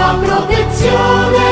tua protezione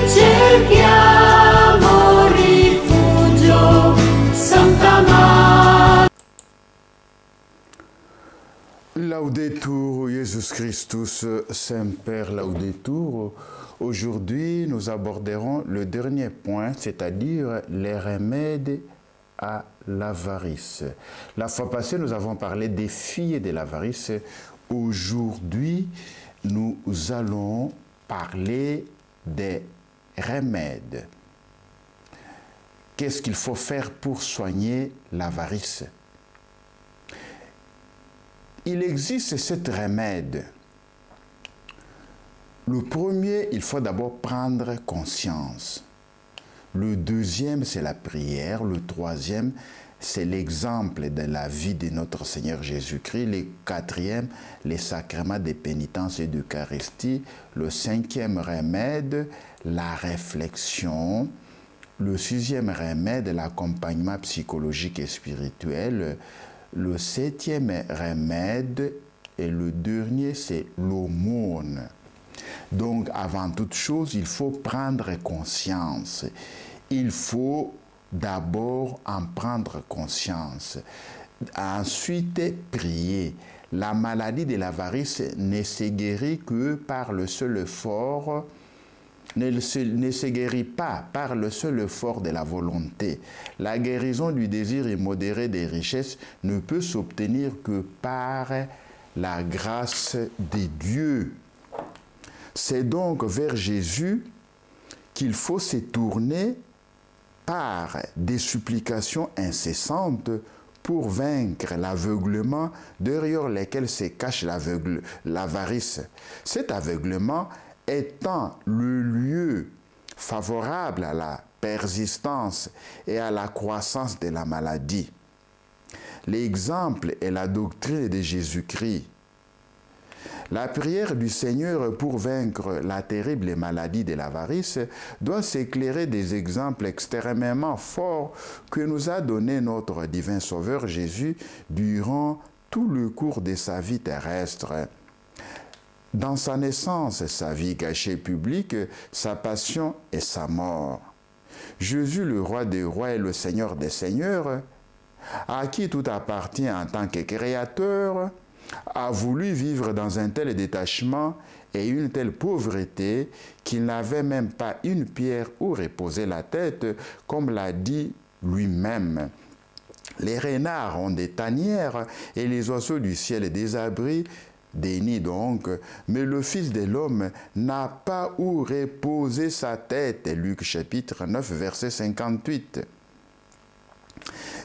cerchiamo rifugio, Santa Madre. Laudetur Jesus Christus, Saint-Père Laudetur. Aujourd'hui, nous aborderons le dernier point, c'est-à-dire les remèdes à l'avarice. La fois passée, nous avons parlé des filles de l'avarice. Aujourd'hui, nous allons parler des remèdes. Qu'est-ce qu'il faut faire pour soigner l'avarice? Il existe sept remèdes. Le premier, il faut d'abord prendre conscience. Le deuxième, c'est la prière. Le troisième, c'est l'exemple de la vie de notre Seigneur Jésus-Christ. Le quatrième, les sacrements de pénitence et d'Eucharistie. Le cinquième remède, la réflexion. Le sixième remède, l'accompagnement psychologique et spirituel. Le septième remède et le dernier, c'est l'aumône. Donc, avant toute chose, il faut prendre conscience. Il faut d'abord en prendre conscience. Ensuite, prier. La maladie de l'avarice ne se guérit que par le seul effort, ne se guérit pas par le seul effort de la volonté. La guérison du désir immodéré des richesses ne peut s'obtenir que par la grâce de Dieu. C'est donc vers Jésus qu'il faut se tourner par des supplications incessantes pour vaincre l'aveuglement derrière lequel se cache l'avarice. Cet aveuglement étant le lieu favorable à la persistance et à la croissance de la maladie. L'exemple est la doctrine de Jésus-Christ. La prière du Seigneur pour vaincre la terrible maladie de l'avarice doit s'éclairer des exemples extrêmement forts que nous a donnés notre divin Sauveur Jésus durant tout le cours de sa vie terrestre. Dans sa naissance, sa vie cachée publique, sa passion et sa mort. Jésus, le roi des rois et le Seigneur des seigneurs, à qui tout appartient en tant que créateur, a voulu vivre dans un tel détachement et une telle pauvreté qu'il n'avait même pas une pierre où reposer la tête, comme l'a dit lui-même. Les renards ont des tanières et les oiseaux du ciel des abris, des nids donc, mais le Fils de l'homme n'a pas où reposer sa tête. Luc chapitre 9, verset 58.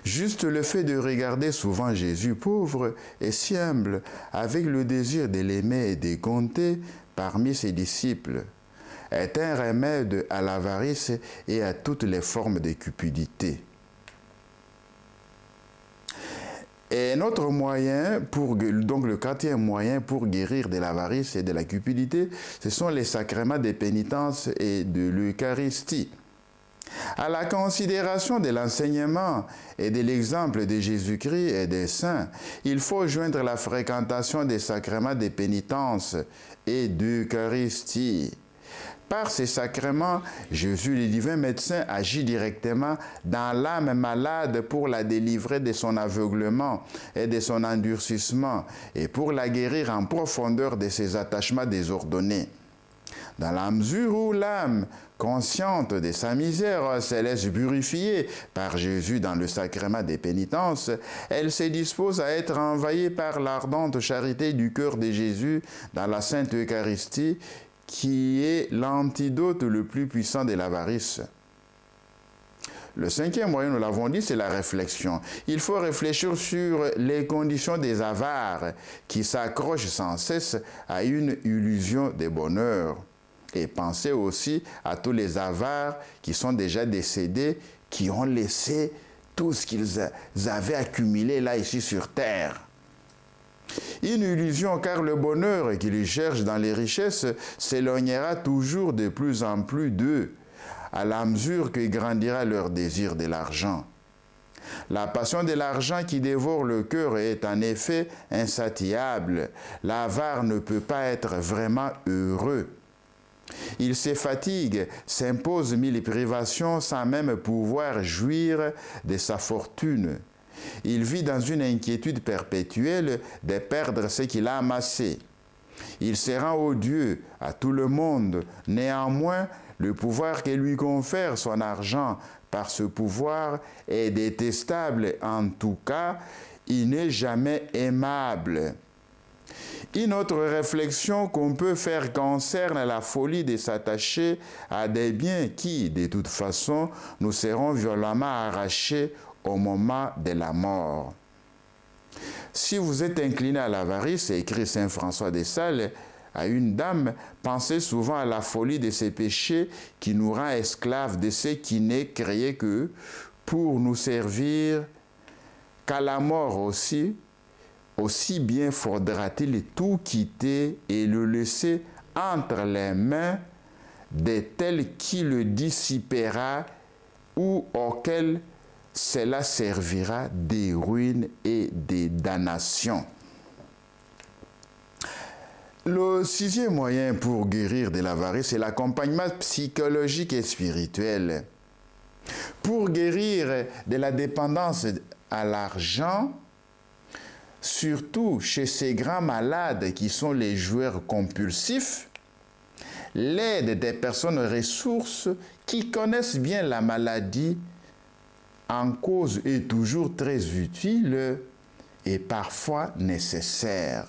Juste le fait de regarder souvent Jésus pauvre et si humble, avec le désir de l'aimer et de compter parmi ses disciples, est un remède à l'avarice et à toutes les formes de cupidité. Et notre moyen, donc le quatrième moyen pour guérir de l'avarice et de la cupidité, ce sont les sacrements de pénitence et de l'Eucharistie. À la considération de l'enseignement et de l'exemple de Jésus-Christ et des saints, il faut joindre la fréquentation des sacrements de pénitence et d'Eucharistie. Par ces sacrements, Jésus, le divin médecin, agit directement dans l'âme malade pour la délivrer de son aveuglement et de son endurcissement et pour la guérir en profondeur de ses attachements désordonnés. Dans la mesure où l'âme, consciente de sa misère, se laisse purifier par Jésus dans le sacrement des pénitences, elle se dispose à être envahie par l'ardente charité du cœur de Jésus dans la Sainte Eucharistie, qui est l'antidote le plus puissant de l'avarice. Le cinquième moyen, nous l'avons dit, c'est la réflexion. Il faut réfléchir sur les conditions des avares qui s'accrochent sans cesse à une illusion de bonheur. Et penser aussi à tous les avares qui sont déjà décédés, qui ont laissé tout ce qu'ils avaient accumulé là, ici sur terre. Une illusion, car le bonheur qu'ils cherchent dans les richesses s'éloignera toujours de plus en plus d'eux, à la mesure que grandira leur désir de l'argent. La passion de l'argent qui dévore le cœur est en effet insatiable. L'avare ne peut pas être vraiment heureux. Il se fatigue, s'impose mille privations sans même pouvoir jouir de sa fortune. Il vit dans une inquiétude perpétuelle de perdre ce qu'il a amassé. Il se rend odieux à tout le monde. Néanmoins, le pouvoir que lui confère son argent par ce pouvoir est détestable. En tout cas, il n'est jamais aimable. Une autre réflexion qu'on peut faire concerne la folie de s'attacher à des biens qui, de toute façon, nous seront violemment arrachés au moment de la mort. Si vous êtes incliné à l'avarice, écrit saint François de Sales à une dame, pensez souvent à la folie de ces péchés qui nous rend esclaves de ce qui n'est créé que pour nous servir, qu'à la mort aussi bien faudra-t-il tout quitter et le laisser entre les mains de tels qui le dissipera ou auxquels cela servira des ruines et des damnations. Le sixième moyen pour guérir de l'avarice est l'accompagnement psychologique et spirituel. Pour guérir de la dépendance à l'argent, surtout chez ces grands malades qui sont les joueurs compulsifs, l'aide des personnes ressources qui connaissent bien la maladie en cause est toujours très utile et parfois nécessaire.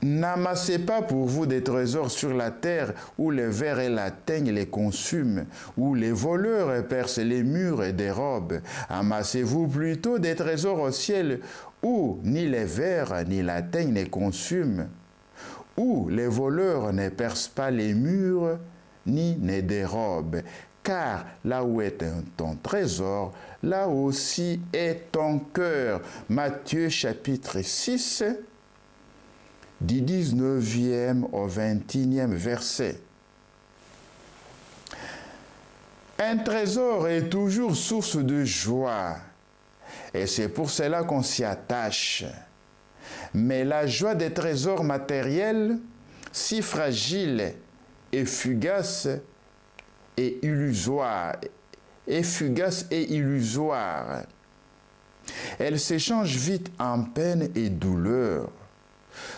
N'amassez pas pour vous des trésors sur la terre où les vers et la teigne les consument, où les voleurs percent les murs et dérobent. Amassez-vous plutôt des trésors au ciel où ni les vers ni la teigne ne consument, où les voleurs ne percent pas les murs ni ne dérobent. Car là où est ton trésor, là aussi est ton cœur. Matthieu chapitre 6, du 19e au 21e verset. Un trésor est toujours source de joie, et c'est pour cela qu'on s'y attache. Mais la joie des trésors matériels, si fragile et fugace, et illusoire, elle s'échange vite en peine et douleur.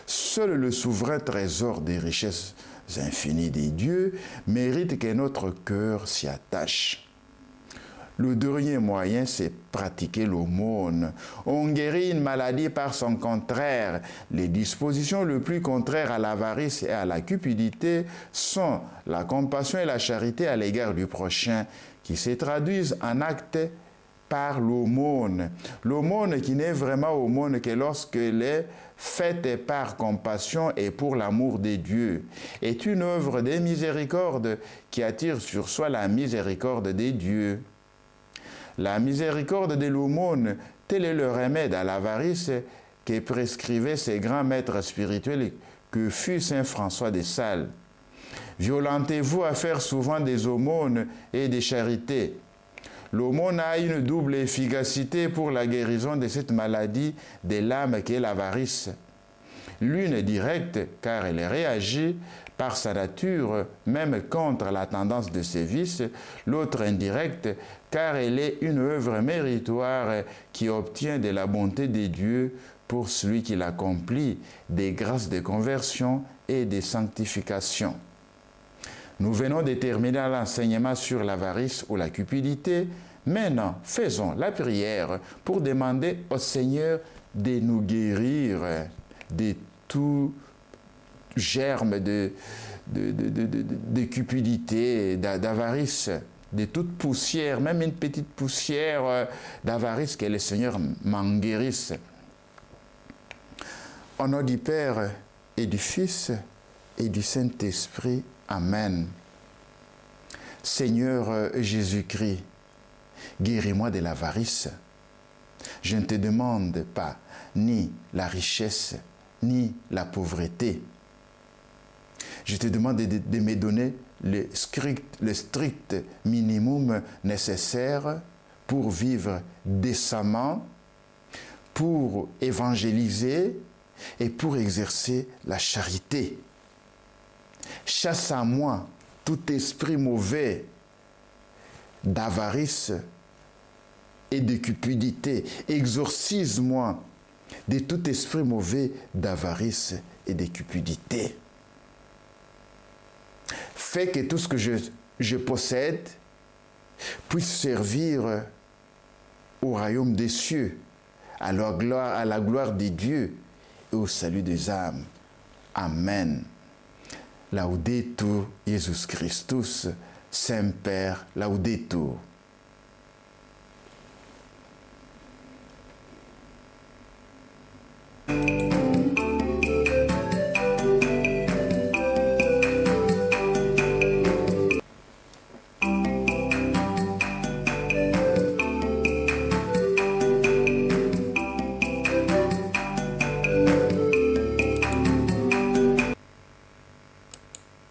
Seul le souverain trésor des richesses infinies des dieux mérite que notre cœur s'y attache. Le dernier moyen, c'est pratiquer l'aumône. On guérit une maladie par son contraire. Les dispositions les plus contraires à l'avarice et à la cupidité sont la compassion et la charité à l'égard du prochain, qui se traduisent en actes par l'aumône. L'aumône qui n'est vraiment aumône que lorsque elle est faite par compassion et pour l'amour des dieux, est une œuvre de miséricorde qui attire sur soi la miséricorde des dieux. La miséricorde de l'aumône, tel est le remède à l'avarice que prescrivaient ces grands maîtres spirituels que fut saint François de Sales. Violentez-vous à faire souvent des aumônes et des charités. L'aumône a une double efficacité pour la guérison de cette maladie de l'âme qu'est l'avarice. L'une directe, car elle réagit par sa nature, même contre la tendance de ses vices, l'autre indirecte, car elle est une œuvre méritoire qui obtient de la bonté des dieux pour celui qui l'accomplit, des grâces de conversion et de sanctification. Nous venons de terminer l'enseignement sur l'avarice ou la cupidité. Maintenant, faisons la prière pour demander au Seigneur de nous guérir de tout germe de cupidité, d'avarice, de toute poussière, même une petite poussière d'avarice, que le Seigneur m'en guérisse. Au nom du Père et du Fils et du Saint-Esprit. Amen. Seigneur Jésus-Christ, guéris-moi de l'avarice. Je ne te demande pas ni la richesse, ni la pauvreté. Je te demande de me donner le strict minimum nécessaire pour vivre décemment, pour évangéliser et pour exercer la charité. Chasse à moi tout esprit mauvais d'avarice et de cupidité. Exorcise-moi de tout esprit mauvais d'avarice et de cupidité. Fais que tout ce que je possède puisse servir au royaume des cieux, à la gloire de Dieu et au salut des âmes. Amen. Laudetur Jesus Christus, Semper Laudetur.